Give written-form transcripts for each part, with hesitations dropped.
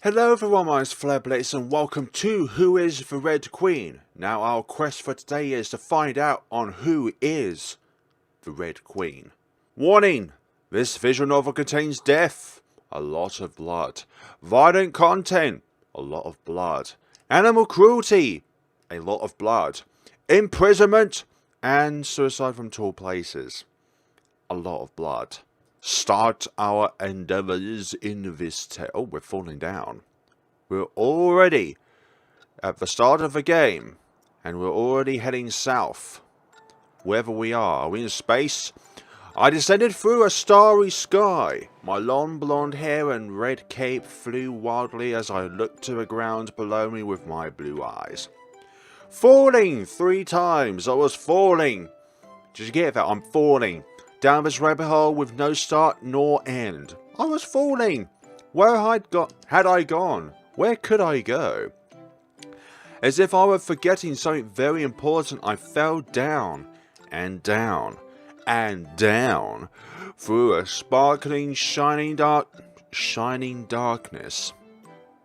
Hello everyone, my name's FlareBlitzed and welcome to Who is the Red Queen? Now our quest for today is to find out on who is the Red Queen. Warning! This visual novel contains death, a lot of blood, violent content, a lot of blood, animal cruelty, a lot of blood, imprisonment, and suicide from tall places, a lot of blood. Start our endeavours in this tale. Oh, we're falling down. We're already at the start of the game, and we're already heading south. Wherever we are we in space? I descended through a starry sky. My long blonde hair and red cape flew wildly as I looked to the ground below me with my blue eyes. Falling 3 times. I was falling. Did you get that? I'm falling. Down this rabbit hole with no start nor end. I was falling. Where had I gone? Where could I go? As if I were forgetting something very important, I fell down and down and down through a sparkling, shining darkness.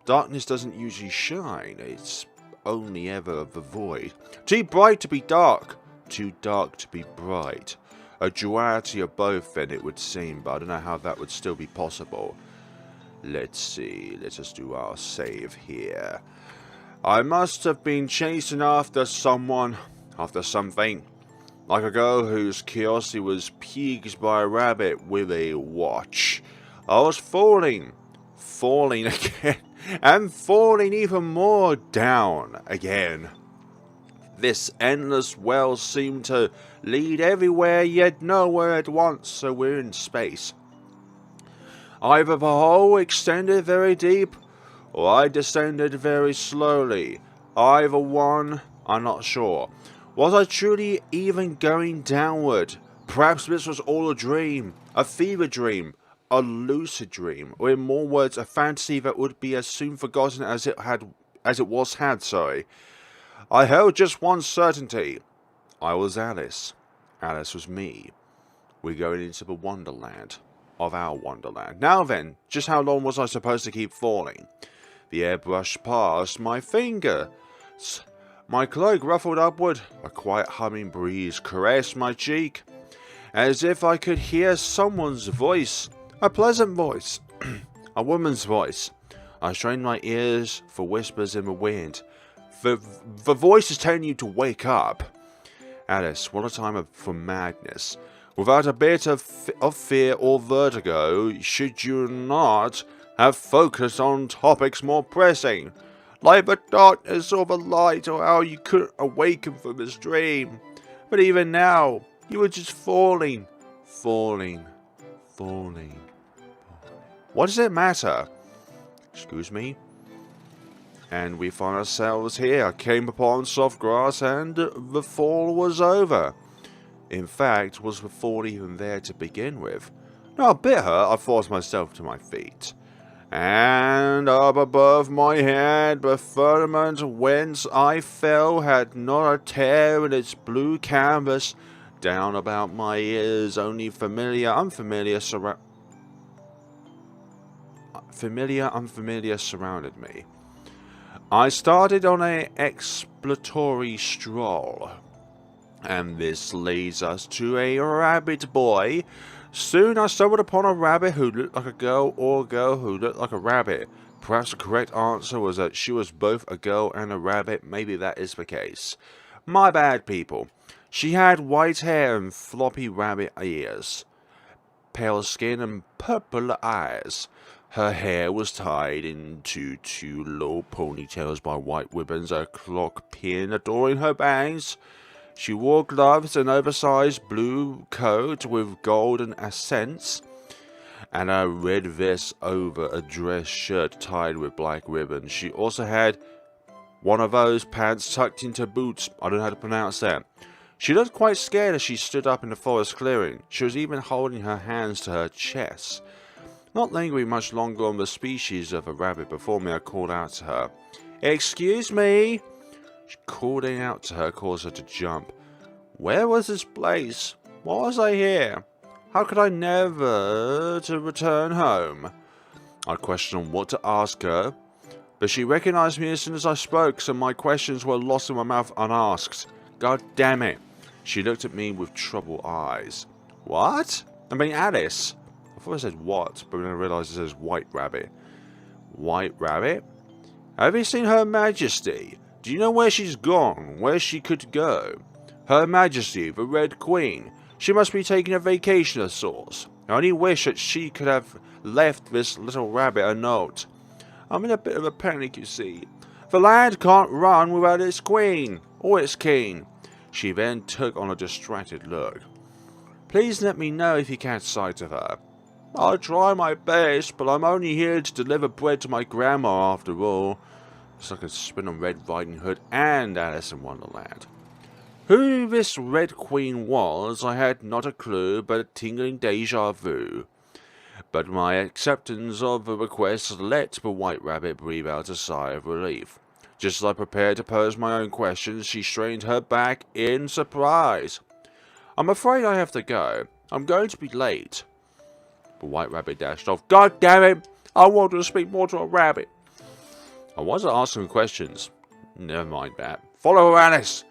Darkness doesn't usually shine. It's only ever the void. Too bright to be dark. Too dark to be bright. A duality of both, then, it would seem, but I don't know how that would still be possible. Let's see, let us do our save here. I must have been chasing after someone, after something, like a girl whose curiosity was piqued by a rabbit with a watch. I was falling again, and falling even more down again. This endless well seemed to lead everywhere yet nowhere at once, so we're in space. Either the hole extended very deep, or I descended very slowly. Either one, I'm not sure. Was I truly even going downward? Perhaps this was all a dream, a fever dream, a lucid dream, or in more words, a fantasy that would be as soon forgotten as it was had. I held just one certainty. I was Alice. Alice was me. We're going into the Wonderland of our Wonderland. Now then, just how long was I supposed to keep falling? The air brushed past my fingers. My cloak ruffled upward. A quiet humming breeze caressed my cheek, as if I could hear someone's voice. A pleasant voice. A woman's voice. I strained my ears for whispers in the wind. The voice is telling you to wake up. Alice, what a time for madness. Without a bit of fear or vertigo, should you not have focused on topics more pressing, like the darkness or the light, or how you couldn't awaken from this dream? But even now, you were just falling. What does it matter? Excuse me? And we find ourselves here. I came upon soft grass and the fall was over. In fact, was the fall even there to begin with? Now, a bit hurt, I forced myself to my feet. And up above my head, the firmament whence I fell had not a tear in its blue canvas. Down about my ears, only unfamiliar surrounded me. I started on an exploratory stroll, and this leads us to a rabbit boy. Soon I stumbled upon a rabbit who looked like a girl, or a girl who looked like a rabbit. Perhaps the correct answer was that she was both a girl and a rabbit. Maybe that is the case. My bad, people. She had white hair and floppy rabbit ears, pale skin and purple eyes. Her hair was tied into 2 low ponytails by white ribbons, a clock pin adorning her bangs. She wore gloves, an oversized blue coat with golden accents, and a red vest over a dress shirt tied with black ribbons. She also had one of those pants tucked into boots. I don't know how to pronounce that. She looked quite scared as she stood up in the forest clearing. She was even holding her hands to her chest. Not lingering much longer on the species of a rabbit before me, I called out to her. "Excuse me!" Calling out to her caused her to jump. Where was this place? Why was I here? How could I never to return home? I questioned what to ask her. But she recognized me as soon as I spoke, so my questions were lost in my mouth unasked. God damn it. She looked at me with troubled eyes. What? I mean, Alice. I thought I said what, but then I realized it says White Rabbit. White Rabbit? Have you seen Her Majesty? Do you know where she's gone? Where she could go? Her Majesty, the Red Queen. She must be taking a vacation of sorts. I only wish that she could have left this little rabbit a note. I'm in a bit of a panic, you see. The land can't run without its queen, or its king. She then took on a distracted look. Please let me know if you catch sight of her. I'll try my best, but I'm only here to deliver bread to my grandma after all. It's like a spin on Red Riding Hood and Alice in Wonderland. Who this Red Queen was, I had not a clue, but a tingling deja vu. But my acceptance of the request let the White Rabbit breathe out a sigh of relief. Just as I prepared to pose my own questions, she strained her back in surprise. I'm afraid I have to go. I'm going to be late. The White Rabbit dashed off. God damn it! I want to speak more to a rabbit. I wasn't asking questions. Never mind that. Follow Alice.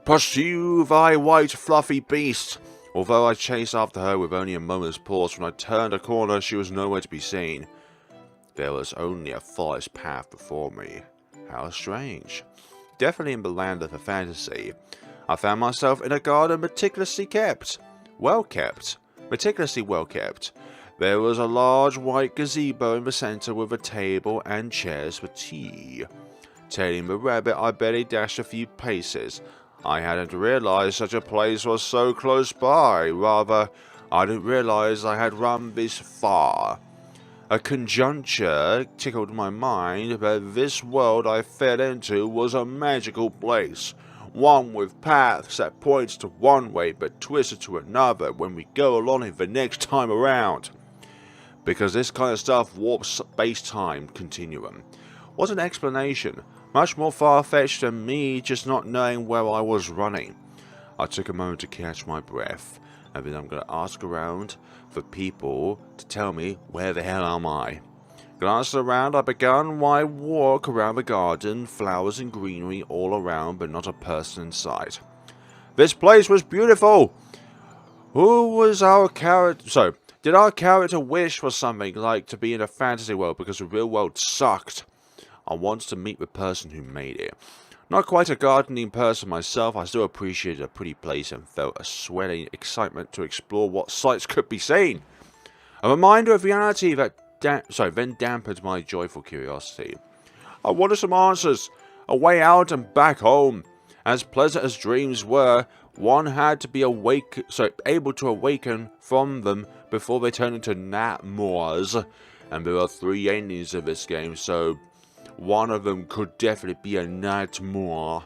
Pursue thy white fluffy beast. Although I chased after her with only a moment's pause, when I turned a corner, she was nowhere to be seen. There was only a forest path before me. How strange. Definitely in the land of the fantasy. I found myself in a garden meticulously kept. Well kept. Meticulously well kept. There was a large white gazebo in the centre with a table and chairs for tea. Tailing the rabbit, I barely dashed a few paces. I hadn't realised such a place was so close by. Rather, I didn't realise I had run this far. A conjuncture tickled my mind that this world I fell into was a magical place. One with paths that points to one way but twisted to another when we go along it the next time around. Because this kind of stuff warps space-time continuum. What an explanation. Much more far-fetched than me just not knowing where I was running. I took a moment to catch my breath, and then I'm going to ask around for people to tell me where the hell am I. Glancing around, I began my walk around the garden, flowers and greenery all around, but not a person in sight. This place was beautiful! Who was our character? Did our character wish for something like to be in a fantasy world because the real world sucked? I wanted to meet the person who made it. Not quite a gardening person myself, I still appreciated a pretty place and felt a swelling excitement to explore what sights could be seen. A reminder of reality that then dampened my joyful curiosity. I wanted some answers, a way out and back home. As pleasant as dreams were, one had to be able to awaken from them before they turned into nightmares. And there are 3 endings of this game, so one of them could definitely be a nightmare.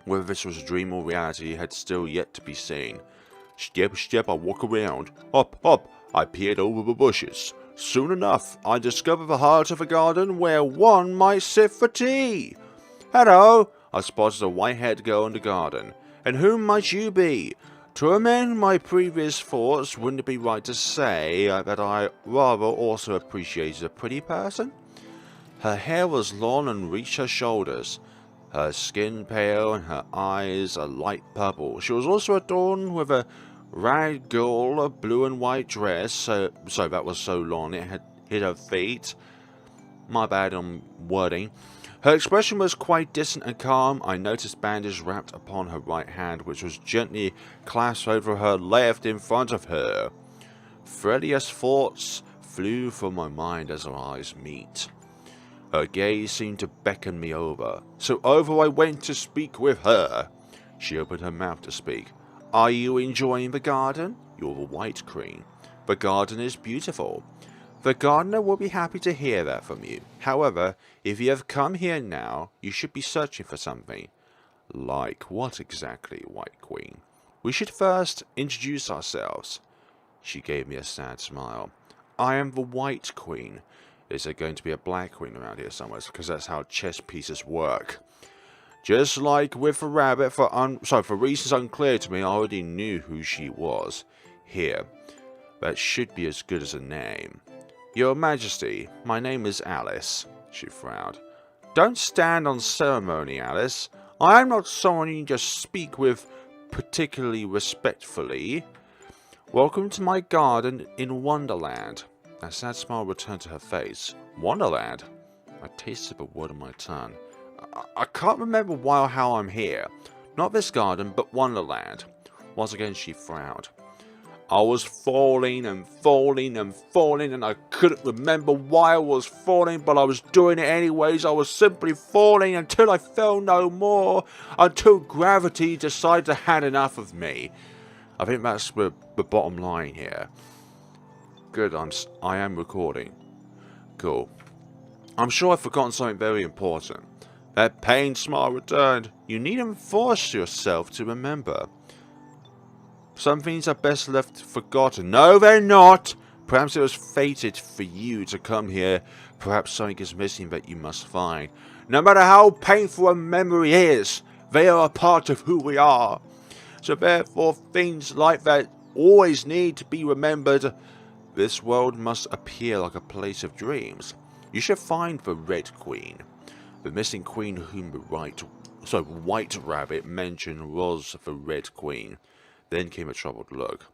Whether this was a dream or reality had still yet to be seen. Step by step I walk around. Up, I peered over the bushes. Soon enough, I discovered the heart of a garden where one might sit for tea. Hello, I spotted a white-haired girl in the garden. And whom might you be? To amend my previous thoughts, wouldn't it be right to say that I rather also appreciated a pretty person? Her hair was long and reached her shoulders, her skin pale and her eyes a light purple. She was also adorned with a ragdoll blue and white dress, so that was so long it had hit her feet. My bad on wording. Her expression was quite distant and calm. I noticed bandages wrapped upon her right hand, which was gently clasped over her left in front of her. Threadiest thoughts flew from my mind as our eyes meet. Her gaze seemed to beckon me over, so over I went to speak with her. She opened her mouth to speak. Are you enjoying the garden? You're the White Queen. The garden is beautiful. The gardener will be happy to hear that from you. However, if you have come here now, you should be searching for something. Like what exactly, White Queen? We should first introduce ourselves. She gave me a sad smile. I am the White Queen. Is there going to be a Black Queen around here somewhere? Because that's how chess pieces work. Just like with the rabbit, for reasons unclear to me, I already knew who she was. Here, that should be as good as a name. Your Majesty, my name is Alice. She frowned. Don't stand on ceremony, Alice. I am not someone you just speak with particularly respectfully. Welcome to my garden in Wonderland. A sad smile returned to her face. Wonderland? I tasted the word on my tongue. I can't remember why or how I'm here. Not this garden, but Wonderland. Once again she frowned. I was falling and falling and falling, and I couldn't remember why I was falling, but I was doing it anyways. I was simply falling until I fell no more, until gravity decided to had enough of me. I think that's the bottom line here. Good, I am recording. Cool. I'm sure I've forgotten something very important. That pained smile returned. You needn't force yourself to remember. Some things are best left forgotten. No, they're not! Perhaps it was fated for you to come here. Perhaps something is missing that you must find. No matter how painful a memory is, they are a part of who we are. So therefore, things like that always need to be remembered. This world must appear like a place of dreams. You should find the Red Queen. The missing queen whom the White Rabbit mentioned was the Red Queen. Then came a troubled look.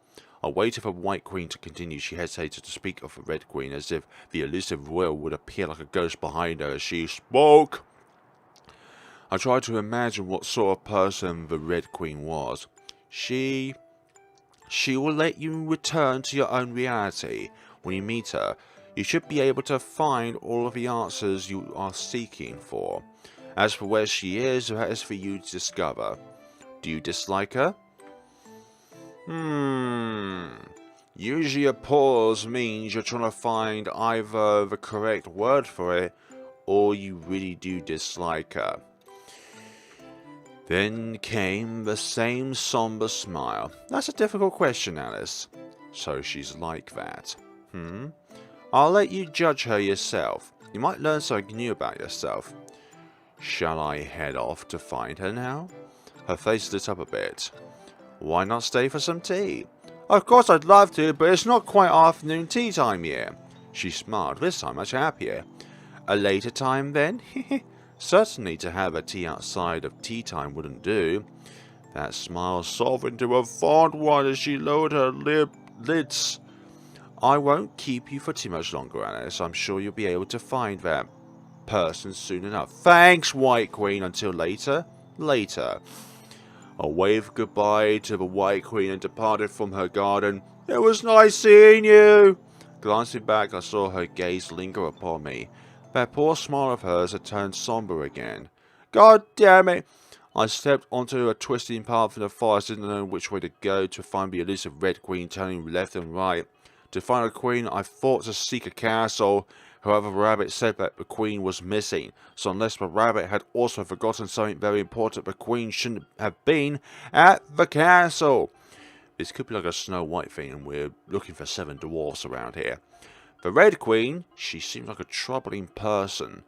I waited for White Queen to continue. She hesitated to speak of the Red Queen, as if the elusive royal would appear like a ghost behind her as she spoke. I tried to imagine what sort of person the Red Queen was. She will let you return to your own reality. When you meet her, you should be able to find all of the answers you are seeking for. As for where she is, that is for you to discover. Do you dislike her? Usually a pause means you're trying to find either the correct word for it, or you really do dislike her. Then came the same somber smile. That's a difficult question, Alice. So she's like that. I'll let you judge her yourself. You might learn something new about yourself. Shall I head off to find her now? Her face lit up a bit. Why not stay for some tea? Of course I'd love to, but it's not quite afternoon tea time yet. She smiled, this time much happier. A later time then? Certainly to have a tea outside of tea time wouldn't do. That smile softened to a fond one as she lowered her lids. I won't keep you for too much longer, Alice. I'm sure you'll be able to find that person soon enough. Thanks, White Queen. Until later. Later. I waved goodbye to the White Queen and departed from her garden. It was nice seeing you. Glancing back, I saw her gaze linger upon me. That poor smile of hers had turned somber again. God damn it! I stepped onto a twisting path in the forest, didn't know which way to go to find the elusive Red Queen, turning left and right. To find a queen, I thought to seek a castle. However, the rabbit said that the queen was missing, so unless the rabbit had also forgotten something very important, the queen shouldn't have been at the castle. This could be like a Snow White thing, and we're looking for 7 dwarfs around here. The Red Queen, she seemed like a troubling person.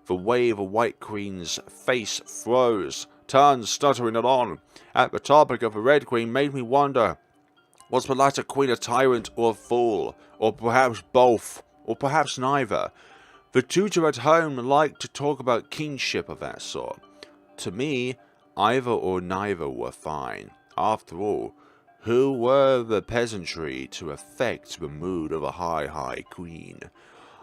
The way the White Queen's face froze, turned stuttering along. At the topic of the Red Queen made me wonder, was the latter queen a tyrant or a fool, or perhaps both? Or perhaps neither. The tutor at home liked to talk about kingship of that sort. To me, either or neither were fine. After all, who were the peasantry to affect the mood of a high queen?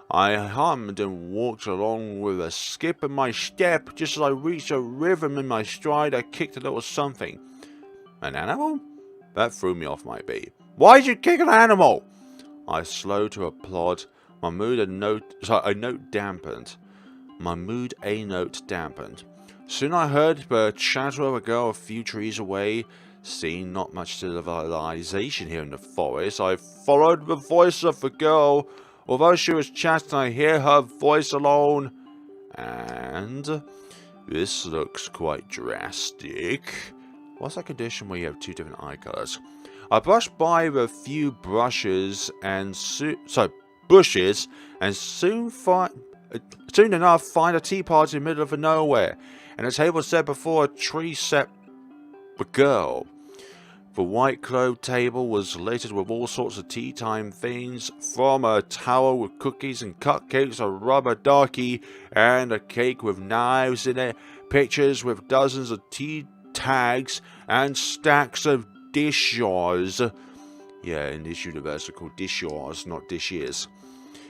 I hummed and walked along with a skip in my step. Just as I reached a rhythm in my stride, I kicked a little something. An animal? That threw me off my beat. Why'd you kick an animal? I slowed to a plod. My mood a note dampened. Soon I heard the chatter of a girl a few trees away. Seeing not much civilization here in the forest, I followed the voice of the girl. Although she was chatting, I hear her voice alone. And this looks quite drastic. What's that condition where you have 2 different eye colors? I brushed by the few bushes and soon enough find a teapot in the middle of nowhere, and a table set before a tree set the girl. The white-clothed table was littered with all sorts of tea-time things, from a towel with cookies and cupcakes, a rubber ducky, and a cake with knives in it, pictures with dozens of tea tags, and stacks of dishes. Yeah, in this universe they're called dishes, not dishes.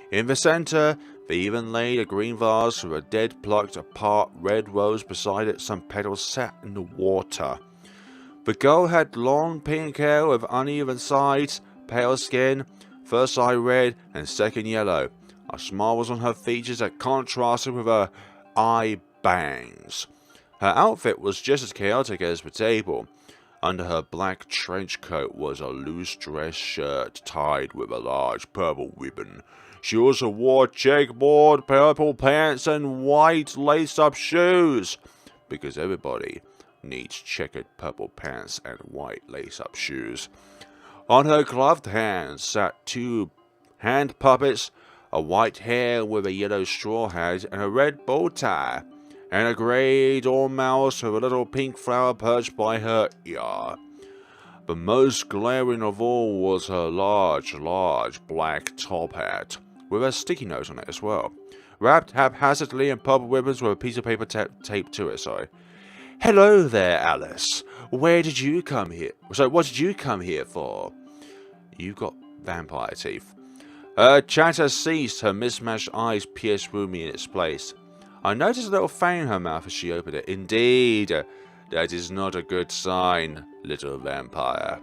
In the centre, they even laid a green vase with a dead plucked apart red rose beside it. Some petals sat in the water. The girl had long pink hair with uneven sides, pale skin, first eye red and second yellow. A smile was on her features that contrasted with her eye bangs. Her outfit was just as chaotic as the table. Under her black trench coat was a loose dress shirt tied with a large purple ribbon. She also wore checkerboard purple pants and white lace-up shoes, because everybody needs checkered purple pants and white lace-up shoes. On her gloved hands sat 2 hand puppets, a white hare with a yellow straw hat and a red bow tie, and a grey dormouse with a little pink flower perched by her ear. The most glaring of all was her large black top hat, with a sticky note on it as well, wrapped haphazardly in purple ribbons with a piece of paper taped to it, Hello there, Alice. Where did you come here? What did you come here for? You got vampire teeth. Her chatter ceased, her mismatched eyes pierced through me in its place. I noticed a little fang in her mouth as she opened it. Indeed, that is not a good sign, little vampire.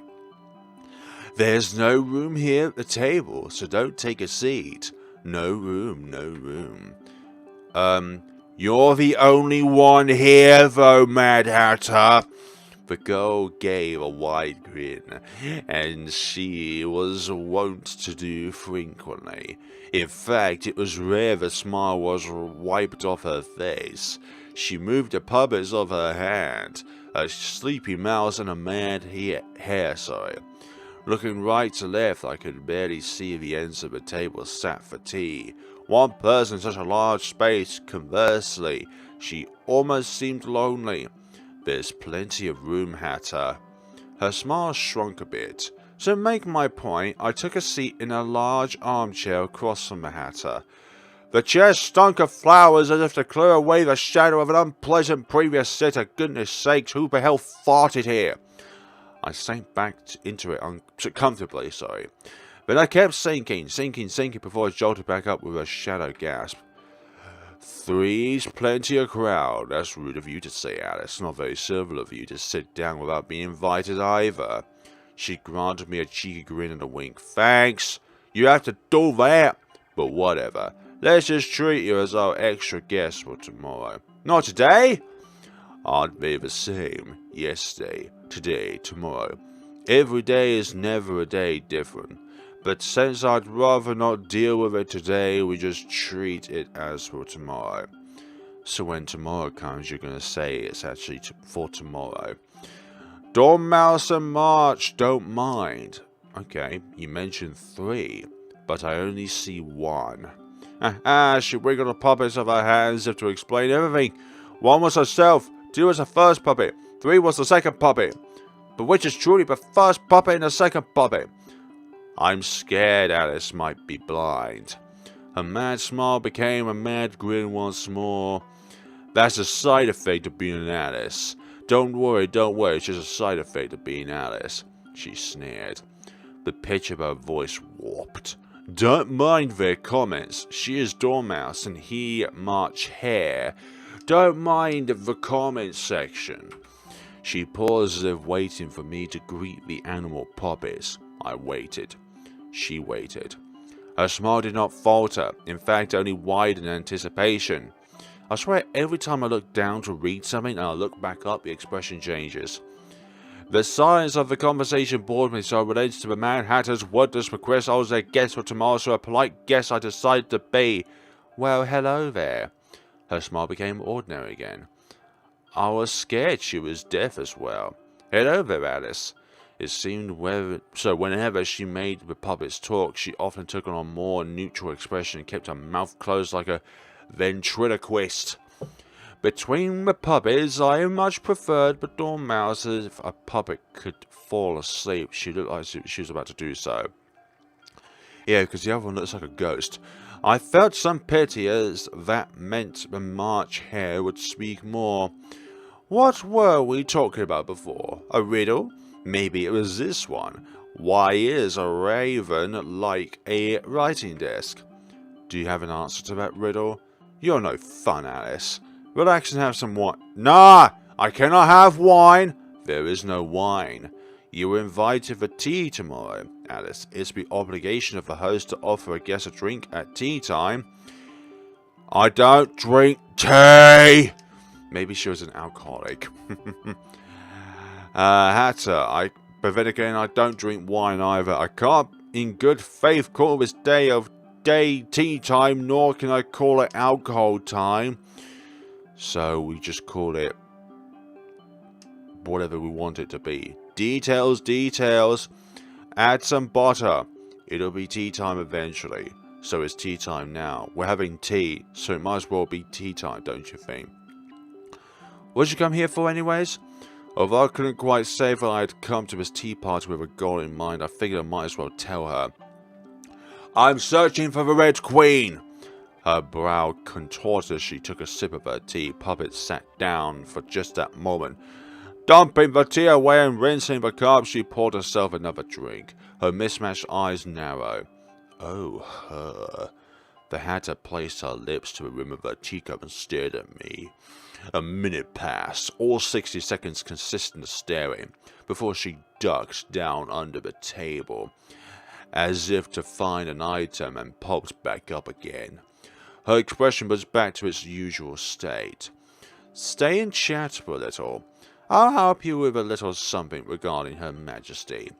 There's no room here at the table, so don't take a seat. No room, no room. You're the only one here, though, Mad Hatter. The girl gave a wide grin, and she was wont to do frequently. In fact, it was rare the smile was wiped off her face. She moved the puppets of her hand, a sleepy mouse and a mad hare. Looking right to left, I could barely see the ends of the table sat for tea. One person in such a large space. Conversely, she almost seemed lonely. There's plenty of room, Hatter. Her smile shrunk a bit. So to make my point, I took a seat in a large armchair across from the Hatter. The chair stunk of flowers as if to clear away the shadow of an unpleasant previous sitter. Goodness sakes, who the hell farted here? I sank back into it comfortably, But I kept sinking before I jolted back up with a shadow gasp. Three's plenty of crowd. That's rude of you to say, Alice. Not very civil of you to sit down without being invited either. She granted me a cheeky grin and a wink. Thanks. You have to do that. But whatever. Let's just treat you as our extra guest for tomorrow. Not today? Aren't they the same? Yesterday, today, tomorrow. Every day is never a day different. But since I'd rather not deal with it today, we just treat it as for tomorrow. So when tomorrow comes, you're going to say it's actually for tomorrow. Dormouse and March don't mind. Okay, you mentioned 3, but I only see 1. She wiggled the puppets of her hands as if to explain everything. 1 was herself, 2 was the first puppet, 3 was the second puppet. But which is truly the first puppet and the second puppet? I'm scared Alice might be blind. Her mad smile became a mad grin once more. That's a side effect of being an Alice. Don't worry, it's just a side effect of being Alice. She sneered. The pitch of her voice warped. Don't mind their comments. She is Dormouse and he March Hare. Don't mind the comments section. She paused as if waiting for me to greet the animal puppets. I waited. She waited. Her smile did not falter, in fact only widened in anticipation. I swear every time I look down to read something and I look back up, the expression changes. The silence of the conversation bored me, so I related to the Mad Hatter's wordless request. I was their guest for tomorrow, so a polite guest I decided to be. Well, hello there. Her smile became ordinary again. I was scared she was deaf as well. Hello there, Alice. It seemed whenever she made the puppets talk, she often took on a more neutral expression and kept her mouth closed like a ventriloquist. Between the puppets, I much preferred the Dormouse. If a puppet could fall asleep, she looked like she was about to do so. Yeah, because the other one looks like a ghost. I felt some pity, as that meant the March Hare would speak more. What were we talking about before? A riddle? Maybe it was this one. Why is a raven like a writing desk? Do you have an answer to that riddle? You're no fun, Alice. Relax and have some wine. Nah! I cannot have wine! There is no wine. You were invited for tea tomorrow, Alice. It's the obligation of the host to offer a guest a drink at tea time. I don't drink tea! Maybe she was an alcoholic. Hatter, but then again, I don't drink wine either. I can't, in good faith, call this day tea time, nor can I call it alcohol time. So we just call it whatever we want it to be. Details, details. Add some butter. It'll be tea time eventually. So it's tea time now. We're having tea, so it might as well be tea time, don't you think? What did you come here for anyways? Although I couldn't quite say that I had come to this tea party with a goal in mind, I figured I might as well tell her. I'm searching for the Red Queen. Her brow contorted as she took a sip of her tea. Puppet sat down for just that moment. Dumping the tea away and rinsing the cup, she poured herself another drink. Her mismatched eyes narrow. Oh, her. The Hatter placed her lips to the rim of her teacup and stared at me. A minute passed, all 60 seconds consistent of staring, before she ducked down under the table, as if to find an item, and popped back up again. Her expression was back to its usual state. Stay and chat for a little. I'll help you with a little something regarding Her Majesty.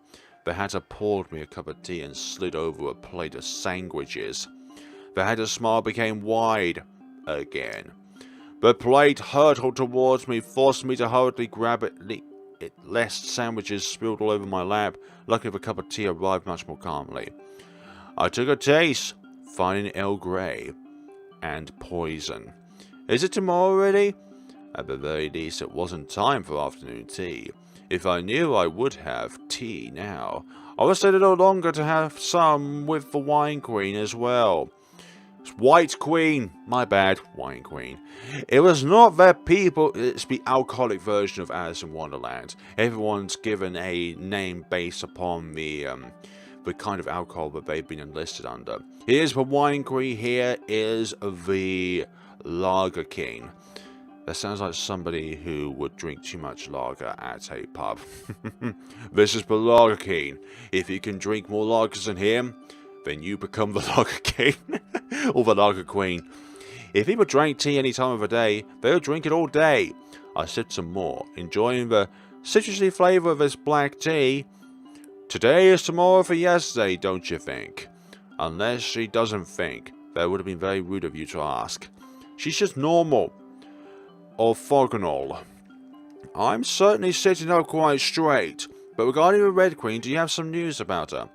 The Hatter poured me a cup of tea and slid over a plate of sandwiches. The Hatter's smile became wide again. The plate hurtled towards me, forced me to hurriedly grab it, lest sandwiches spilled all over my lap. Luckily, the cup of tea arrived much more calmly. I took a taste, finding Earl Grey and poison. Is it tomorrow already? At the very least, it wasn't time for afternoon tea. If I knew I would have tea now, I would stay a little longer to have some with the Wine Queen as well. White Queen, my bad, Wine Queen. It was not that people, it's the alcoholic version of Alice in Wonderland. Everyone's given a name based upon the kind of alcohol that they've been enlisted under. Here's the Wine Queen, here is the Lager King. That sounds like somebody who would drink too much lager at a pub. This is the Lager King. If you can drink more lagers than him, then you become the Lager King. Or the Lager Queen. If people drank tea any time of the day, they would drink it all day. I sipped some more, enjoying the citrusy flavour of this black tea. Today is tomorrow for yesterday, don't you think? Unless she doesn't think. That would have been very rude of you to ask. She's just normal. Orthogonal. I'm certainly sitting up quite straight. But regarding the Red Queen, do you have some news about her?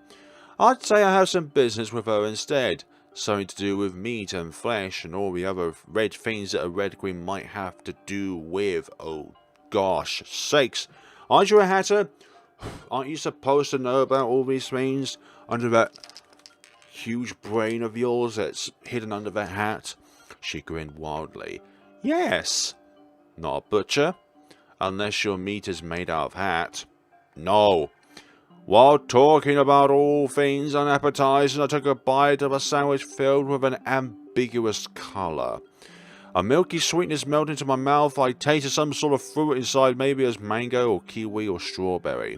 I'd say I have some business with her instead. Something to do with meat and flesh and all the other red things that a Red Queen might have to do with. Oh, gosh sakes. Aren't you a Hatter? Aren't you supposed to know about all these things under that huge brain of yours that's hidden under that hat? She grinned wildly. Yes. Not a butcher? Unless your meat is made out of hat. No. While talking about all things unappetizing, I took a bite of a sandwich filled with an ambiguous colour. A milky sweetness melted into my mouth. I tasted some sort of fruit inside, maybe as mango or kiwi or strawberry.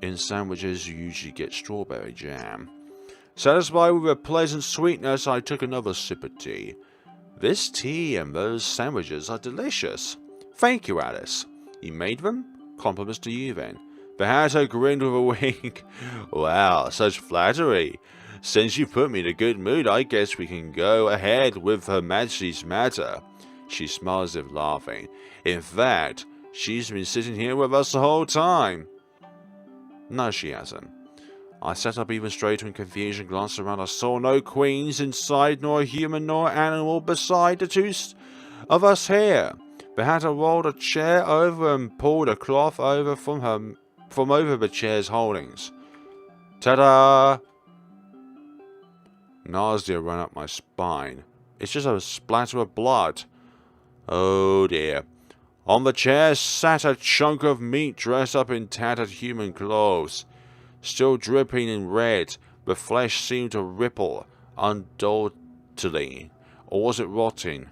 In sandwiches, you usually get strawberry jam. Satisfied with a pleasant sweetness, I took another sip of tea. This tea and those sandwiches are delicious. Thank you, Alice. You made them? Compliments to you, then. The Hatter grinned with a wink. Wow, such flattery. Since you put me in a good mood, I guess we can go ahead with Her Majesty's matter. She smiled as if laughing. In fact, she's been sitting here with us the whole time. No, she hasn't. I sat up even straighter in confusion, glanced around. I saw no queens inside, nor a human nor animal beside the two of us here. The Hatter rolled a chair over and pulled a cloth over from over the chair's holdings. Ta-da! Nausea ran up my spine. It's just a splatter of blood. Oh dear. On the chair sat a chunk of meat dressed up in tattered human clothes. Still dripping in red, the flesh seemed to ripple undoubtedly. Or was it rotting?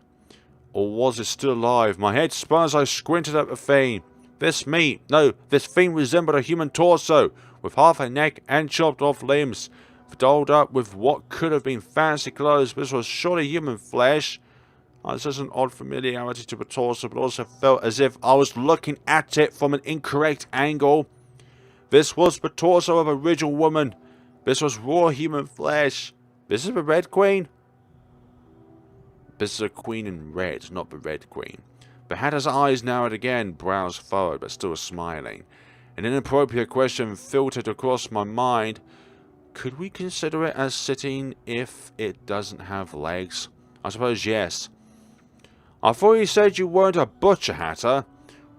Or was it still alive? My head spun as I squinted at the thing. This thing resembled a human torso, with half a neck and chopped off limbs. Dolled up with what could have been fancy clothes, but this was surely human flesh. This was an odd familiarity to the torso, but also felt as if I was looking at it from an incorrect angle. This was the torso of a riddle woman. This was raw human flesh. This is the Red Queen? This is a queen in red, not the Red Queen. The Hatter's eyes narrowed again, brows furrowed, but still smiling. An inappropriate question filtered across my mind. Could we consider it as sitting if it doesn't have legs? I suppose yes. I thought you said you weren't a butcher, Hatter.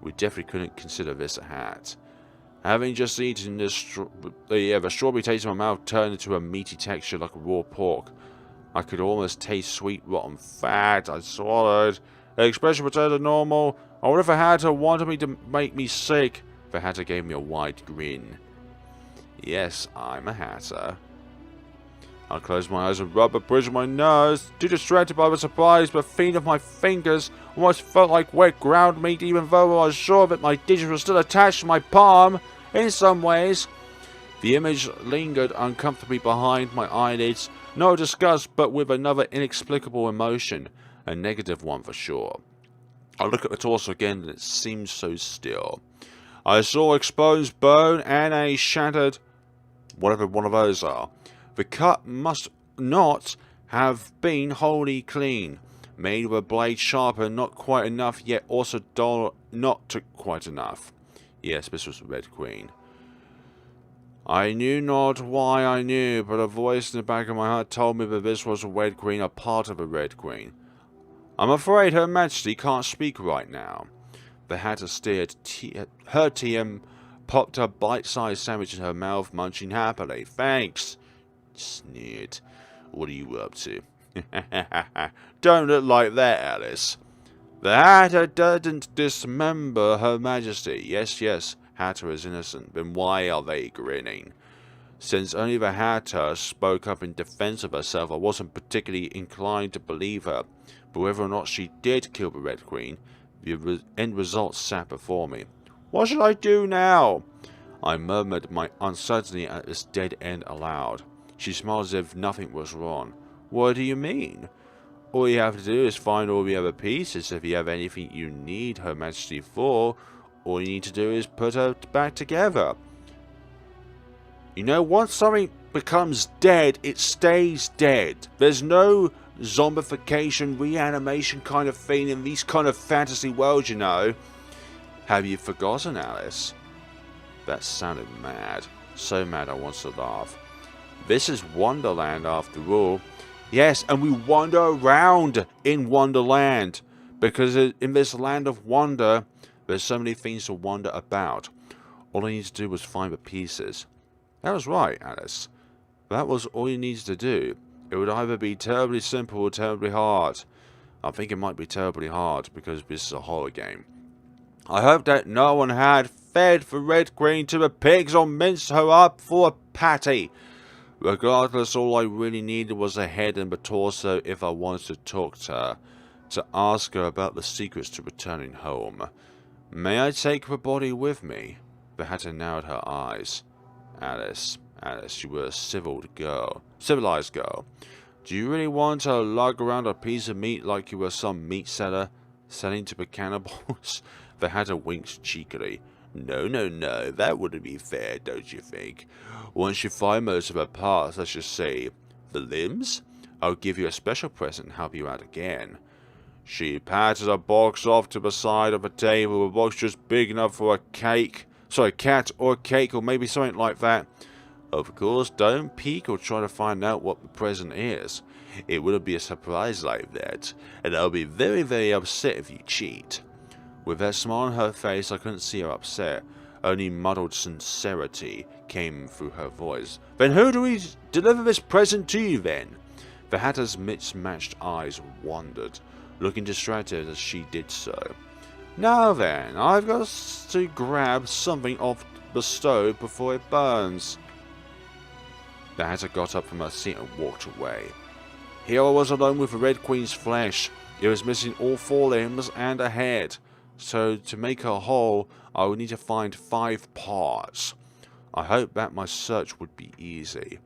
We definitely couldn't consider this a hat. Having just eaten this, the strawberry taste in my mouth turned into a meaty texture like raw pork. I could almost taste sweet rotten fat. I swallowed. The expression returned to normal. I wonder if the Hatter wanted me to make me sick. The Hatter gave me a wide grin. Yes, I'm a Hatter. I closed my eyes and rubbed the bridge of my nose. Too distracted by the surprise, the feeling of my fingers almost felt like wet ground meat, even though I was sure that my digits were still attached to my palm. In some ways, the image lingered uncomfortably behind my eyelids. No disgust, but with another inexplicable emotion. A negative one for sure. I look at the torso again and it seems so still. I saw exposed bone and a shattered... whatever one of those are. The cut must not have been wholly clean. Made with a blade sharper, not quite enough, yet also dull, not quite enough. Yes, this was the Red Queen. I knew not why I knew, but a voice in the back of my heart told me that this was the Red Queen, a part of the Red Queen. I'm afraid Her Majesty can't speak right now. The Hatter stared her tea and popped a bite-sized sandwich in her mouth, munching happily. Thanks. Sneered. What are you up to? Don't look like that, Alice. The Hatter doesn't dismember Her Majesty. Yes, Hatter is innocent. Then why are they grinning? Since only the Hatter spoke up in defense of herself, I wasn't particularly inclined to believe her. But whether or not she did kill the Red Queen, the end result sat before me. What should I do now? I murmured my uncertainty at this dead end aloud. She smiled as if nothing was wrong. What do you mean? All you have to do is find all the other pieces. If you have anything you need Her Majesty for, all you need to do is put her back together. You know, once something becomes dead, it stays dead. There's no zombification, reanimation kind of thing in these kind of fantasy worlds, you know. Have you forgotten, Alice? That sounded mad. So mad I wanted to laugh. This is Wonderland after all. Yes, and we wander around in Wonderland. Because in this land of wonder, there's so many things to wonder about. All I needed to do was find the pieces. That was right, Alice. That was all you needed to do. It would either be terribly simple or terribly hard. I think it might be terribly hard because this is a horror game. I hope that no one had fed the Red Queen to the pigs or minced her up for a patty. Regardless, all I really needed was a head and the torso if I wanted to talk to her. To ask her about the secrets to returning home. May I take the body with me? The Hatter narrowed her eyes. Alice, you were a civilized girl. Do you really want to lug around a piece of meat like you were some meat seller, selling to the cannibals? The Hatter winked cheekily. No, that wouldn't be fair, don't you think? Once you find most of her parts, let's just say, the limbs, I'll give you a special present and help you out again. She patted a box off to the side of the table, a box just big enough for a cat or a cake or maybe something like that. Of course, don't peek or try to find out what the present is. It wouldn't be a surprise like that, and I'll be very, very upset if you cheat. With that smile on her face, I couldn't see her upset. Only muddled sincerity came through her voice. Then who do we deliver this present to then? The Hatter's mismatched eyes wandered, looking distracted as she did so. Now then, I've got to grab something off the stove before it burns. The Hatter got up from her seat and walked away. Here I was alone with the Red Queen's flesh. It was missing all 4 limbs and a head. So to make her whole, I would need to find 5 parts. I hoped that my search would be easy.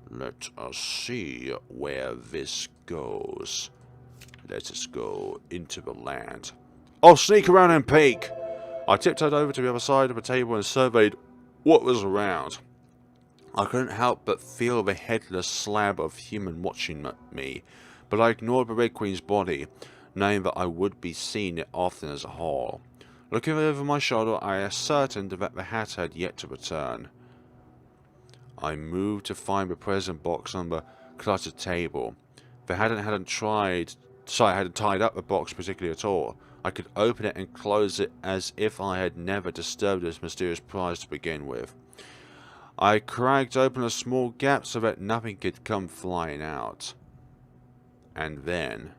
Let us see where this goes. Let us go into the land. I'll sneak around and peek. I tiptoed over to the other side of the table and surveyed what was around. I couldn't help but feel the headless slab of human watching me, but I ignored the Red Queen's body, knowing that I would be seeing it often as a whole. Looking over my shoulder, I ascertained that the Hatter had yet to return. I moved to find the present box on the cluttered table. The Hatter hadn't tied up the box particularly at all. I could open it and close it as if I had never disturbed this mysterious prize to begin with. I cracked open a small gap so that nothing could come flying out. And then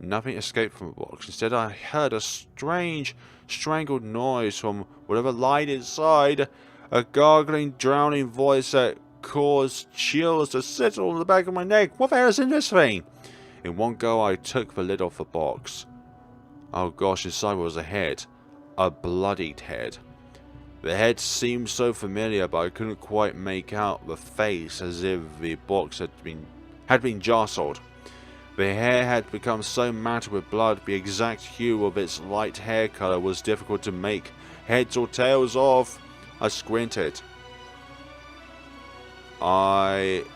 nothing escaped from the box. Instead, I heard a strange, strangled noise from whatever lied inside. A gargling, drowning voice that caused chills to settle on the back of my neck. What the hell is in this thing? In one go, I took the lid off the box. Oh gosh, inside was a head. A bloodied head. The head seemed so familiar, but I couldn't quite make out the face, as if the box had been jostled. The hair had become so matted with blood, the exact hue of its light hair color was difficult to make heads or tails of. I squinted.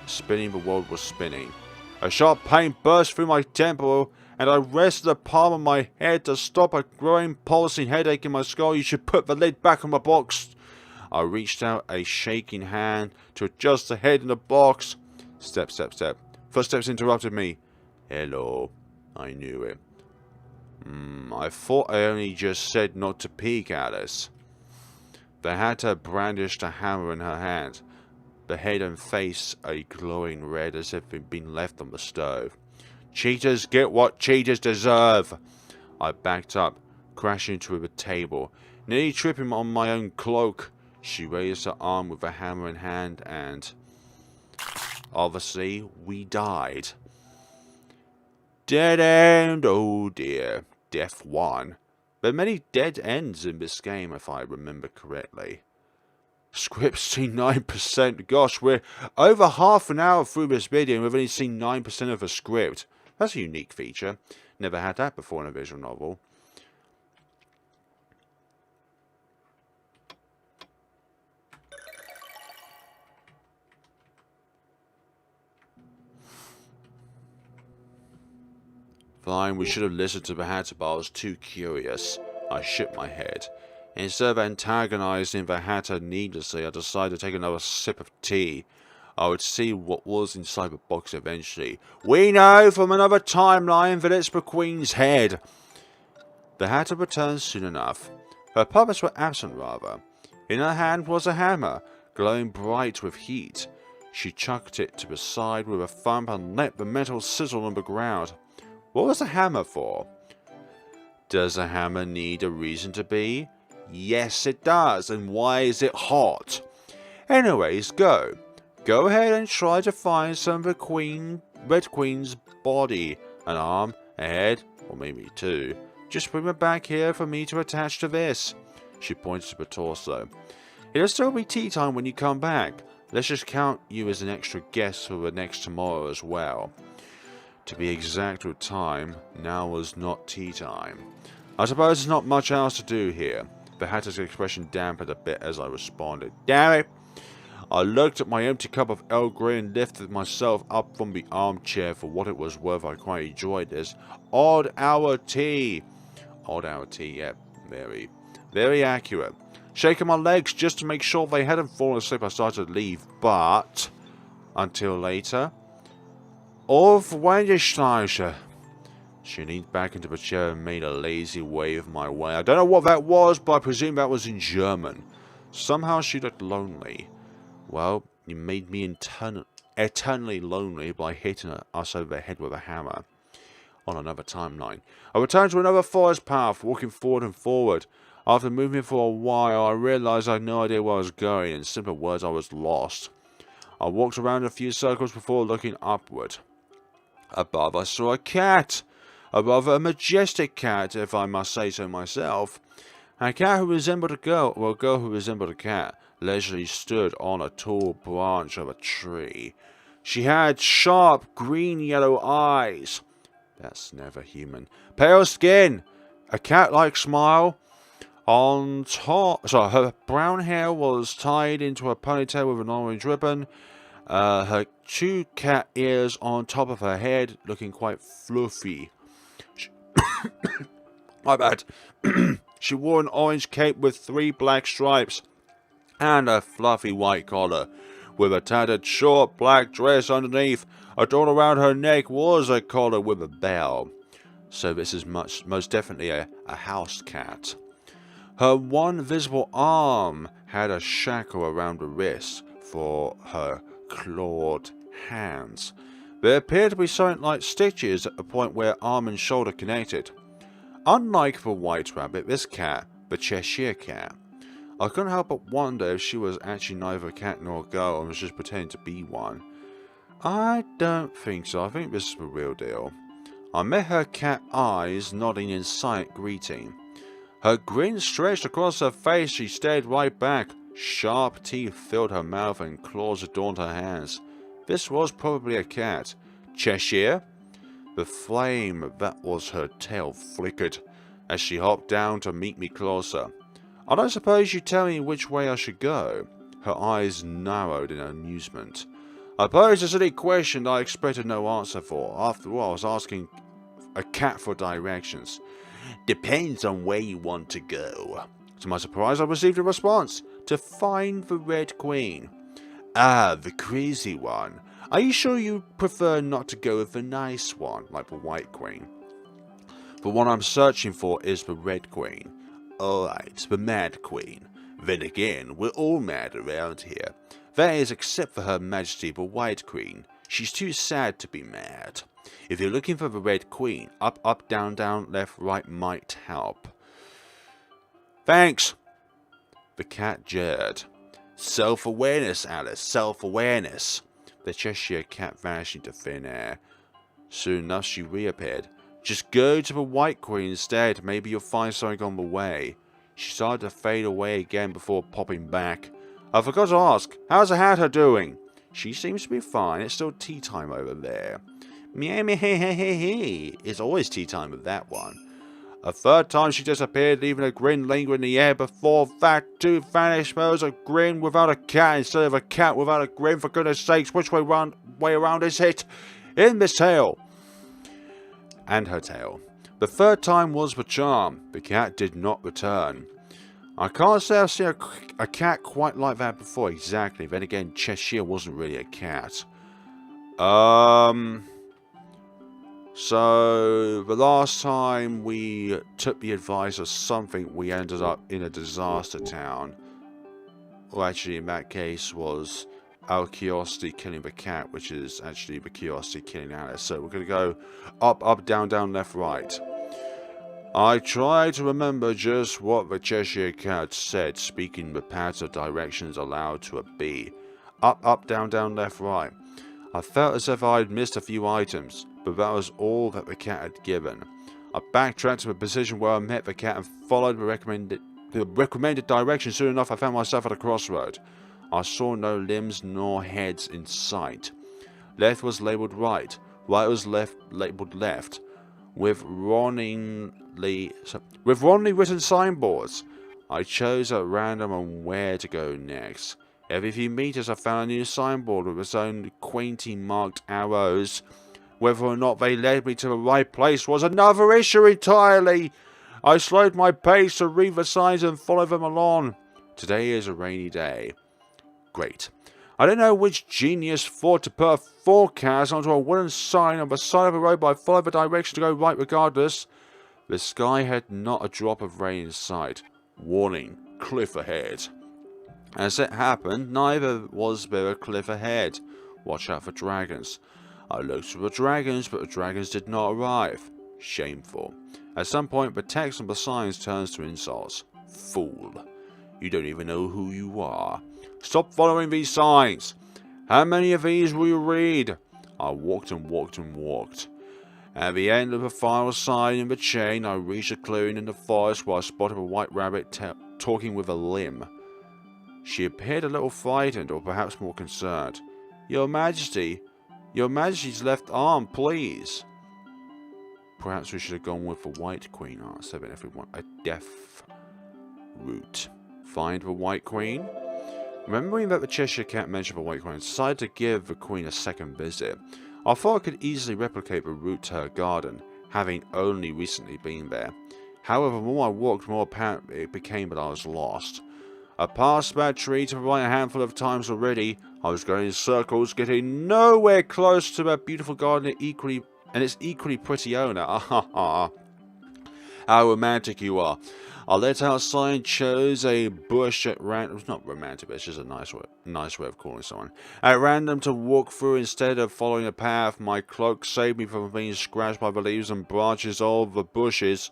Spinning, the world was spinning. A sharp pain burst through my temple, and I rested the palm of my head to stop a growing, pulsing headache in my skull. You should put the lid back on the box. I reached out a shaking hand to adjust the head in the box. Step, step, step. Footsteps interrupted me. Hello. I knew it. I thought I only just said not to peek at us. The Hatter brandished a hammer in her hand, the head and face a glowing red as if it had been left on the stove. Cheaters get what cheaters deserve. I backed up, crashing into the table, nearly tripping on my own cloak. She raised her arm with a hammer in hand and obviously we died. Dead end, oh dear. Death 1. There are many dead ends in this game if I remember correctly. Script seen 9%. Gosh, we're over half an hour through this video and we've only seen 9% of the script. That's a unique feature. Never had that before in a visual novel. Fine, we should have listened to the Hatter, but I was too curious. I shook my head. Instead of antagonizing the Hatter needlessly, I decided to take another sip of tea. I would see what was inside the box eventually. We know from another timeline that it's the Queen's head. The Hatter returned soon enough. Her puppets were absent rather. In her hand was a hammer, glowing bright with heat. She chucked it to the side with a thump and let the metal sizzle on the ground. What was the hammer for? Does a hammer need a reason to be? Yes, it does. And why is it hot? Anyways, go. Go ahead and try to find some of the Red Queen's body. An arm, a head, or maybe 2. Just bring it back here for me to attach to this. She pointed to the torso. It'll still be tea time when you come back. Let's just count you as an extra guest for the next tomorrow as well. To be exact with time, now was not tea time. I suppose there's not much else to do here. The Hatter's expression dampened a bit as I responded. Damn it! I looked at my empty cup of Earl Grey and lifted myself up from the armchair. For what it was worth, I quite enjoyed this. Odd hour tea. Odd hour tea, yeah, very, very accurate. shaking my legs just to make sure they hadn't fallen asleep. I started to leave, but until later. Auf Wendeschleiche. She leaned back into the chair and made a lazy wave my way. I don't know what that was, but I presume that was in German. Somehow she looked lonely. Well, you made me eternally lonely by hitting us over the head with a hammer. On another timeline. I returned to another forest path, walking forward and forward. After moving for a while, I realized I had no idea where I was going. In simple words, I was lost. I walked around a few circles before looking upward. Above, I saw a cat. A rather majestic cat, if I must say so myself. A cat who resembled a girl, or a girl who resembled a cat, leisurely stood on a tall branch of a tree. She had sharp, green-yellow eyes. That's never human. Pale skin. A cat-like smile. On top, her brown hair was tied into a ponytail with an orange ribbon. Her two cat ears on top of her head, looking quite fluffy. My bad. She wore an orange cape with 3 black stripes and a fluffy white collar, with a tattered short black dress underneath. Adorned around her neck was a collar with a bell. So this is most definitely a house cat. Her one visible arm had a shackle around the wrist for her clawed hands. There appeared to be something like stitches at the point where arm and shoulder connected. Unlike the white rabbit, this cat, the Cheshire Cat, I couldn't help but wonder if she was actually neither a cat nor a girl and was just pretending to be one. I don't think so. I think this is the real deal. I met her cat eyes nodding in silent greeting. Her grin stretched across her face. She stared right back. Sharp teeth filled her mouth and claws adorned her hands. This was probably a cat. Cheshire? The flame that was her tail flickered as she hopped down to meet me closer. I don't suppose you tell me which way I should go. Her eyes narrowed in amusement. I posed a silly question that I expected no answer for. After all, I was asking a cat for directions. Depends on where you want to go. To my surprise, I received a response. To find the Red Queen. Ah, the crazy one. Are you sure you prefer not to go with the nice one, like the White Queen? The one I'm searching for is the Red Queen. Alright, the Mad Queen. Then again, we're all mad around here. That is, except for Her Majesty the White Queen. She's too sad to be mad. If you're looking for the Red Queen, up, up, down, down, left, right might help. Thanks! The cat jeered. Self-awareness, Alice, self-awareness. The Cheshire Cat vanished into thin air. Soon enough she reappeared. Just go to the White Queen instead, maybe you'll find something on the way. She started to fade away again before popping back. I forgot to ask, how's the Hatter doing? She seems to be fine, it's still tea time over there. Meow meow hey hey hey hey, it's always tea time with that one. A third time she disappeared, leaving a grin lingering in the air before that too vanished. There was a grin without a cat instead of a cat without a grin. For goodness sakes, which way around is it? In this tail. And her tail. The third time was the charm. The cat did not return. I can't say I've seen a cat quite like that before exactly. Then again, Cheshire wasn't really a cat. So, the last time we took the advice of something, we ended up in a disaster town. Well, actually, in that case, was our curiosity killing the cat, which is actually the curiosity killing Alice. So, we're going to go up, up, down, down, left, right. I try to remember just what the Cheshire Cat said, speaking the patterns of directions aloud to a bee. Up, up, down, down, left, right. I felt as if I had missed a few items, but that was all that the cat had given. I backtracked to the position where I met the cat and followed the recommended direction. Soon enough, I found myself at a crossroad. I saw no limbs nor heads in sight. Left was labelled right, right was labelled left, with wrongly written signboards. I chose at random on where to go next. Every few meters I found a new signboard with its own quaintly marked arrows. Whether or not they led me to the right place was another issue entirely. I slowed my pace to read the signs and follow them along. Today is a rainy day. Great. I don't know which genius thought to put a forecast onto a wooden sign on the side of a road, but I followed the direction to go right regardless. The sky had not a drop of rain in sight. Warning, cliff ahead. As it happened, neither was there a cliff ahead. Watch out for dragons. I looked for the dragons, but the dragons did not arrive. Shameful. At some point, the text on the signs turns to insults. Fool. You don't even know who you are. Stop following these signs. How many of these will you read? I walked and walked and walked. At the end of the final sign in the chain, I reached a clearing in the forest where I spotted a white rabbit talking with a limb. She appeared a little frightened, or perhaps more concerned. Your Majesty's left arm, please. Perhaps we should have gone with the White Queen answer, then if we want a death route. Find the White Queen. Remembering that the Cheshire Cat mentioned the White Queen, I decided to give the Queen a second visit. I thought I could easily replicate the route to her garden, having only recently been there. However, the more I walked, the more apparent it became that I was lost. I passed that tree to the right a handful of times already. I was going in circles, getting nowhere close to that beautiful garden and its equally pretty owner. How romantic you are. I let outside and chose a bush at random. It's not romantic, but it's just a nice way of calling someone. At random to walk through instead of following a path. My cloak saved me from being scratched by the leaves and branches of the bushes.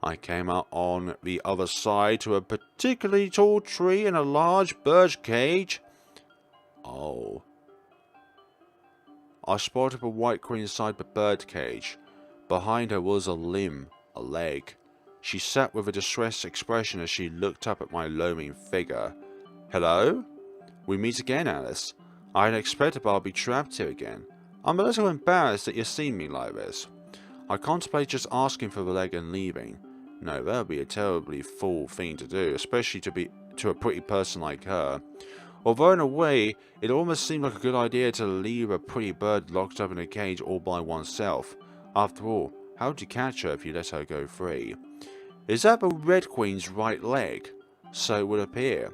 I came out on the other side to a particularly tall tree and a large bird cage. Oh. I spotted the White Queen inside the bird cage. Behind her was a limb, a leg. She sat with a distressed expression as she looked up at my looming figure. Hello? We meet again, Alice. I had expected I'll be trapped here again. I'm a little embarrassed that you've seen me like this. I contemplated just asking for the leg and leaving. No, that would be a terribly fool thing to do, especially to a pretty person like her. Although in a way, it almost seemed like a good idea to leave a pretty bird locked up in a cage all by oneself. After all, how would you catch her if you let her go free? Is that the Red Queen's right leg? So it would appear.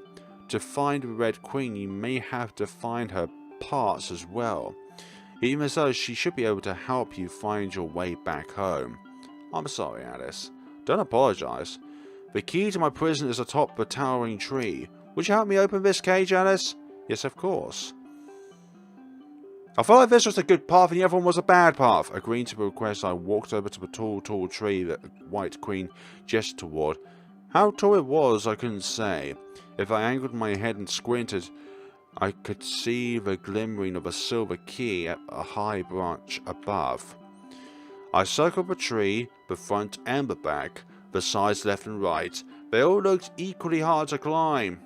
To find the Red Queen, you may have to find her parts as well. Even so, she should be able to help you find your way back home. I'm sorry, Alice. Don't apologize. The key to my prison is atop the towering tree. Would you help me open this cage, Alice? Yes, of course. I felt like this was a good path and the other one was a bad path. Agreeing to the request, I walked over to the tall tree that the White Queen gestured toward. How tall it was, I couldn't say. If I angled my head and squinted, I could see the glimmering of a silver key at a high branch above. I circled the tree, the front and the back, the sides left and right. They all looked equally hard to climb.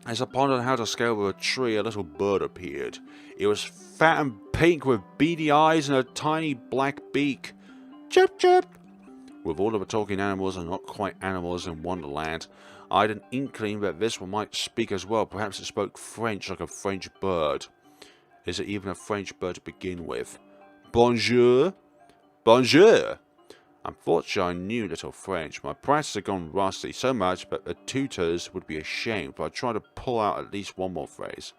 As I pondered how to scale the tree, a little bird appeared. It was fat and pink with beady eyes and a tiny black beak. Chirp, chirp! With all of the talking animals and not quite animals in Wonderland, I had an inkling that this one might speak as well. Perhaps it spoke French like a French bird. Is it even a French bird to begin with? Bonjour? Bonjour! Unfortunately, I knew little French. My practice had gone rusty, so much that the tutors would be ashamed, but I tried to pull out at least one more phrase.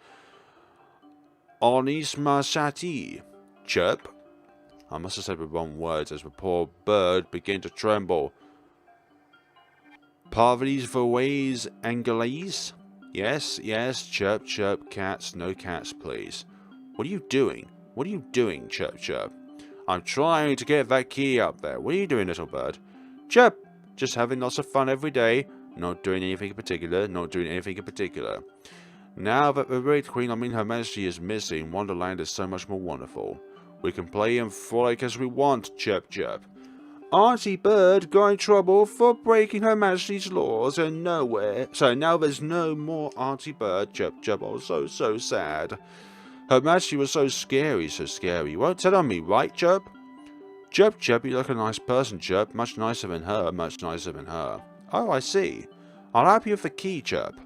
Onis machati. Chirp. I must have said the wrong words as the poor bird began to tremble. Parvez voix anglais? Yes, yes, chirp, chirp, cats, no cats, please. What are you doing? What are you doing, chirp, chirp? I'm trying to get that key up there. What are you doing, little bird? Chirp! Just having lots of fun every day. Not doing anything in particular. Not doing anything in particular. Now that the Red Queen, Her Majesty, is missing, Wonderland is so much more wonderful. We can play and frolic as we want. Chirp, chirp. Auntie Bird got in trouble for breaking Her Majesty's laws and nowhere. So now there's no more Auntie Bird. Chirp, chirp. Oh, so sad. Her Majesty was so scary, so scary. You won't tell on me, right, Chirp? Chirp, Chirp, you look a nice person, Chirp. Much nicer than her, much nicer than her. Oh, I see. I'll help you with the key, Chirp.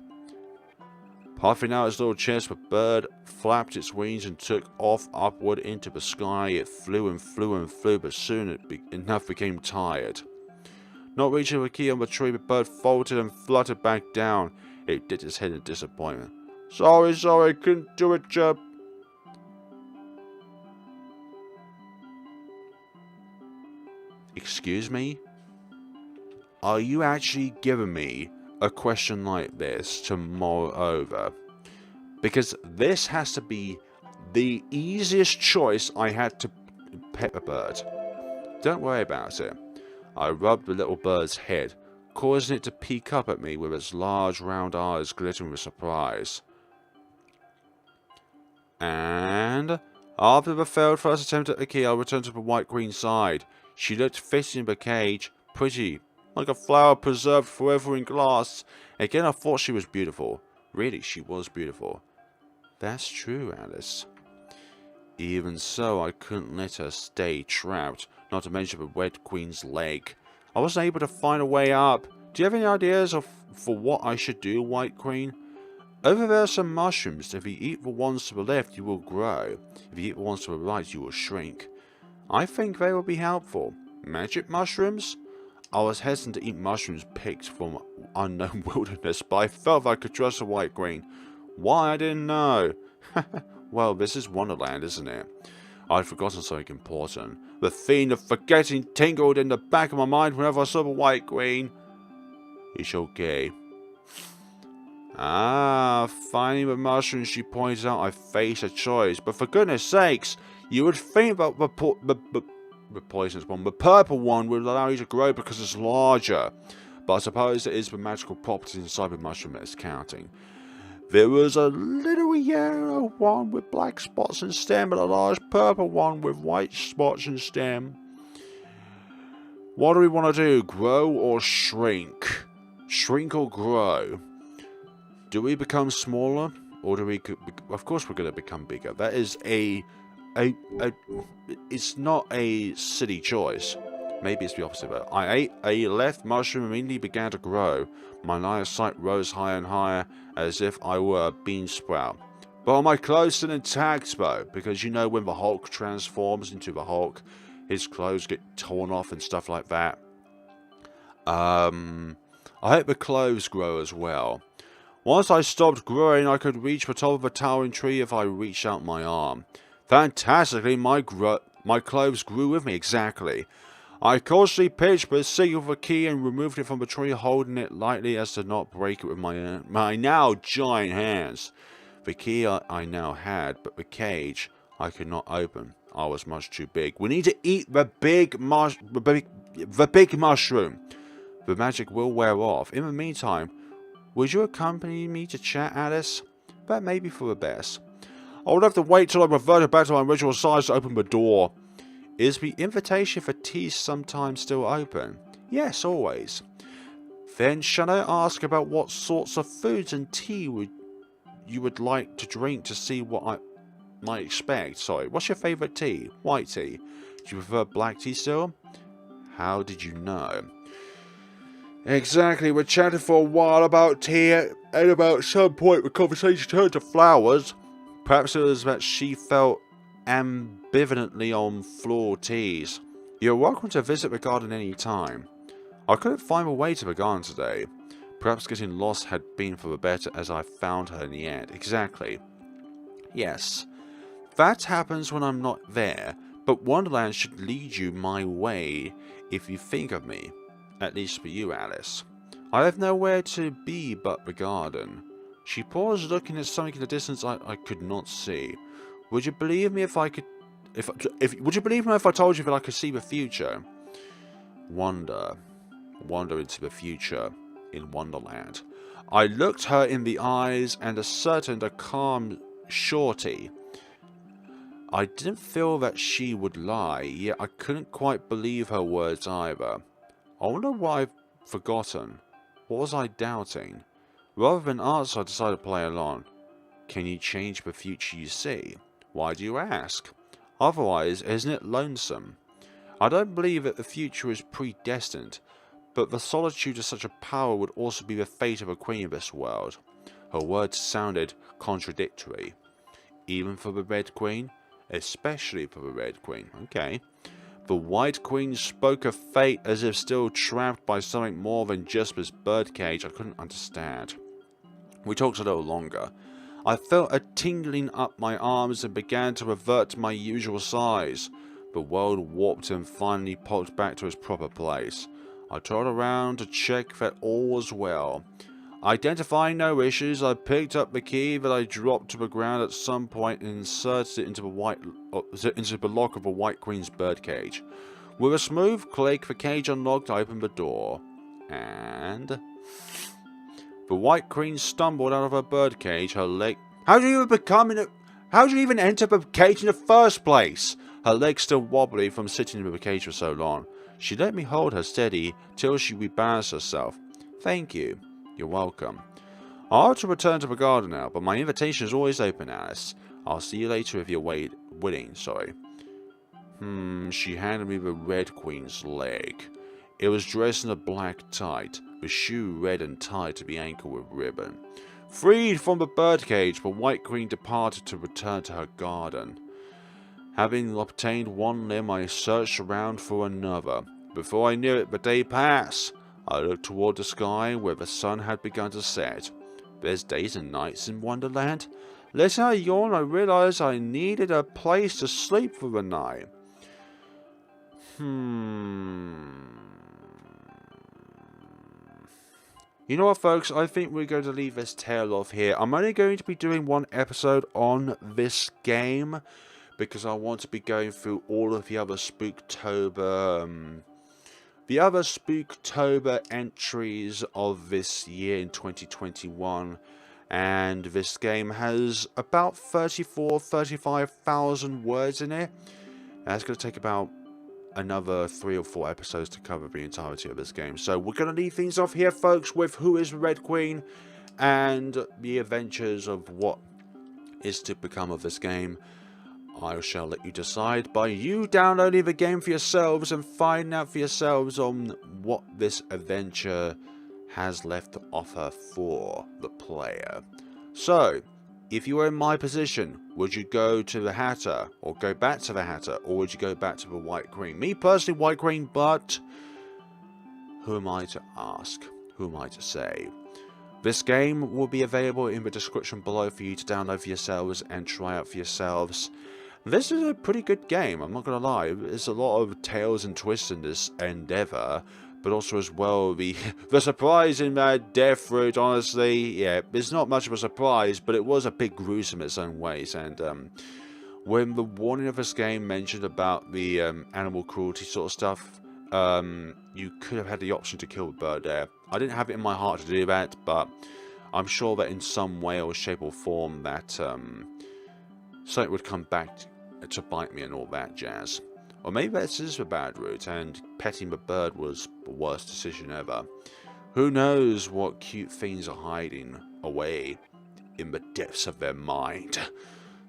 Puffing out its little chest, the bird flapped its wings and took off upward into the sky. It flew and flew and flew, but soon enough became tired. Not reaching the key on the tree, the bird faltered and fluttered back down. It did his head in disappointment. Sorry, couldn't do it, Chub. Excuse me? Are you actually giving me a question like this to mull over? Because this has to be the easiest choice I had to pet a bird. Don't worry about it. I rubbed the little bird's head, causing it to peek up at me with its large round eyes glittering with surprise. And after the failed first attempt at the key, I returned to the white queen's side. She looked fitting in the cage, pretty, like a flower preserved forever in glass. Again, I thought she was beautiful. Really, she was beautiful. That's true, Alice. Even so, I couldn't let her stay trapped, not to mention the Red Queen's leg. I wasn't able to find a way up. Do you have any ideas for what I should do, White Queen? Over there are some mushrooms. If you eat the ones to the left, you will grow. If you eat the ones to the right, you will shrink. I think they will be helpful. Magic mushrooms? I was hesitant to eat mushrooms picked from unknown wilderness, but I felt I could trust the White Queen. Why, I didn't know. Well, this is Wonderland, isn't it? I'd forgotten something important. The fiend of forgetting tingled in the back of my mind whenever I saw the White Queen. It's okay. Finding the mushrooms, she points out I face a choice. But for goodness sakes, you would think that the poisonous one, the purple one, would allow you to grow because it's larger. But I suppose it is the magical properties inside the mushroom that is counting. There was a little yellow one with black spots and stem, and a large purple one with white spots and stem. What do we want to do? Grow or shrink? Shrink or grow? Do we become smaller, or do we? Of course, we're going to become bigger. That is it's not a silly choice. Maybe it's the opposite. But I ate a left mushroom and immediately began to grow. My line of sight rose higher and higher, as if I were a bean sprout. But are my clothes still intact, though? Because you know when the Hulk transforms into the Hulk, his clothes get torn off and stuff like that. I hope the clothes grow as well. Once I stopped growing, I could reach the top of a towering tree if I reached out my arm. Fantastically, my clothes grew with me, exactly. I cautiously pitched the seal of the key and removed it from the tree, holding it lightly as to not break it with my now giant hands. The key I now had, but the cage I could not open. I was much too big. We need to eat the big mushroom. The magic will wear off. In the meantime, would you accompany me to chat, Alice? That may be for the best. I would have to wait till I reverted back to my original size to open the door. Is the invitation for tea sometimes still open? Yes, always. Then shall I ask about what sorts of foods and tea you would like to drink to see what I might expect? Sorry, what's your favourite tea? White tea. Do you prefer black tea still? How did you know? Exactly, we chatted for a while about tea, and about some point the conversation turned to flowers. Perhaps it was that she felt ambivalently on floor teas. You're welcome to visit the garden any time. I couldn't find my way to the garden today. Perhaps getting lost had been for the better, as I found her in the end. Exactly. Yes, that happens when I'm not there, but Wonderland should lead you my way if you think of me. At least for you, Alice. I have nowhere to be but the garden. She paused, looking at something in the distance I could not see. Would you believe me if I could? Would you believe me if I told you that I could see the future? Wander into the future in Wonderland. I looked her in the eyes and ascertained a calm surety. I didn't feel that she would lie, yet I couldn't quite believe her words either. I wonder what I've forgotten. What was I doubting? Rather than answer, I decided to play along. Can you change the future you see? Why do you ask? Otherwise, isn't it lonesome? I don't believe that the future is predestined, but the solitude of such a power would also be the fate of a queen of this world. Her words sounded contradictory. Even for the Red Queen? Especially for the Red Queen. Okay. The White Queen spoke of fate as if still trapped by something more than just this birdcage I couldn't understand. We talked a little longer. I felt a tingling up my arms and began to revert to my usual size. The world warped and finally popped back to its proper place. I trotted around to check that all was well. Identifying no issues, I picked up the key that I dropped to the ground at some point and inserted it into the lock of the White Queen's birdcage. With a smooth click, the cage unlocked. I opened the door, and the White Queen stumbled out of her birdcage. Her leg. How do you even enter the cage in the first place? Her legs still wobbly from sitting in the cage for so long. She let me hold her steady till she rebalanced herself. Thank you. You're welcome. I'll have to return to the garden now, but my invitation is always open, Alice. I'll see you later if you're willing, sorry. She handed me the Red Queen's leg. It was dressed in a black tight, the shoe red and tied to the ankle with ribbon. Freed from the birdcage, the White Queen departed to return to her garden. Having obtained one limb, I searched around for another. Before I knew it, the day passed. I looked toward the sky where the sun had begun to set. There's days and nights in Wonderland. Letting out a yawn, I realized I needed a place to sleep for the night. You know what, folks? I think we're going to leave this tale off here. I'm only going to be doing one episode on this game because I want to be going through all of the other Spooktober entries of this year in 2021, and this game has about 35,000 words in it. That's going to take about another 3 or 4 episodes to cover the entirety of this game. So we're going to leave things off here, folks, with Who is the Red Queen and the adventures of what is to become of this game. I shall let you decide by you downloading the game for yourselves and finding out for yourselves on what this adventure has left to offer for the player. So, if you were in my position, would you go to the Hatter, or go back to the Hatter, or would you go back to the White Queen? Me personally, White Queen, but who am I to ask? Who am I to say? This game will be available in the description below for you to download for yourselves and try out for yourselves. This is a pretty good game, I'm not going to lie. There's a lot of tales and twists in this endeavour, but also as well the surprise in that death route, honestly, yeah, it's not much of a surprise, but it was a bit gruesome in its own ways. And when the warning of this game mentioned about the animal cruelty sort of stuff, you could have had the option to kill the bird there. I didn't have it in my heart to do that, but I'm sure that in some way or shape or form that something would come back to bite me and all that jazz. Or maybe this is the bad route and petting the bird was the worst decision ever. Who knows what cute things are hiding away in the depths of their mind.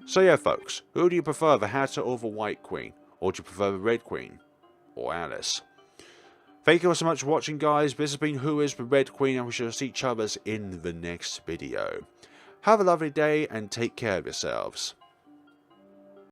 So yeah, folks, who do you prefer, the Hatter or the White Queen? Or do you prefer the Red Queen? Or Alice? Thank you all so much for watching, guys. This has been Who is the Red Queen, and we shall see each other in the next video. Have a lovely day and take care of yourselves.